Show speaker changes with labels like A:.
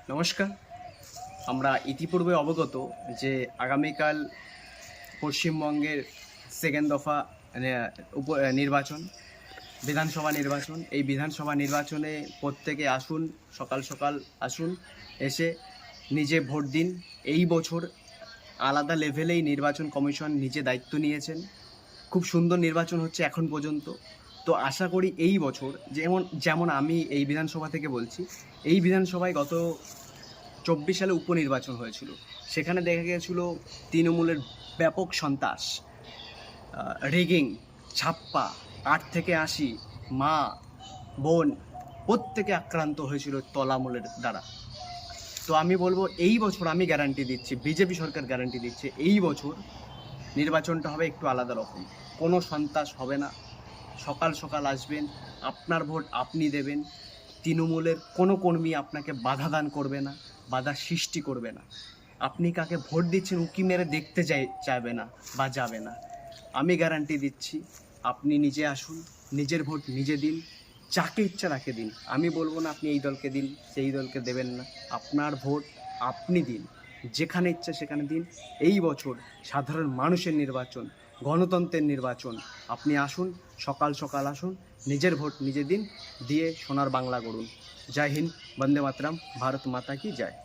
A: নমস্কার। আমরা ইতিপূর্বে অবগত যে আগামীকাল পশ্চিমবঙ্গের সেকেন্ড দফা নির্বাচন, বিধানসভা নির্বাচন। এই বিধানসভা নির্বাচনে প্রত্যেকে আসুন, সকাল সকাল আসুন, এসে নিজে ভোট দিন। এই বছর আলাদা লেভেলেই নির্বাচন কমিশন নিজে দায়িত্ব নিয়েছেন। খুব সুন্দর নির্বাচন হচ্ছে এখন পর্যন্ত। তো আশা করি এই বছর যেমন আমি এই বিধানসভা থেকে বলছি, এই বিধানসভায় গত 24 সালে উপনির্বাচন হয়েছিল। সেখানে দেখা গিয়েছিল তৃণমূলের ব্যাপক সন্ত্রাস, রিগিং, ছাপ্পা, 8 থেকে 80 মা বোন প্রত্যেকে আক্রান্ত হয়েছিল তলামূলের দ্বারা। তো আমি বলবো এই বছর আমি গ্যারান্টি দিচ্ছি, বিজেপি সরকার গ্যারান্টি দিচ্ছে, এই বছর নির্বাচনটা হবে একটু আলাদা রকম। কোনো সন্ত্রাস হবে না। সকাল সকাল আসবেন, আপনার ভোট আপনি দেবেন। তৃণমূলের কোনো কর্মী আপনাকে বাধা দান করবে না, বাধা সৃষ্টি করবে না। আপনি কাকে ভোট দিচ্ছেন উঁকি মেরে দেখতে চাইবে না বা যাবে না। আমি গ্যারান্টি দিচ্ছি, আপনি নিজে আসুন, নিজের ভোট নিজে দিন, যাকে ইচ্ছা রাখে দিন। আমি বলবো না আপনি এই দলকে দিন, সেই দলকে দেবেন না। আপনার ভোট আপনি দিন, যেখানে ইচ্ছা সেখানে দিন। এই বছর সাধারণ মানুষের নির্বাচন, গণতন্ত্রের নির্বাচন। আপনি আসুন, সকাল সকাল আসুন, নিজের ভোট নিজে দিন, দিয়ে সোনার বাংলা গড়ুন। জয় হিন্দ, বন্দে মাতরম, ভারত মাতা কি জয়।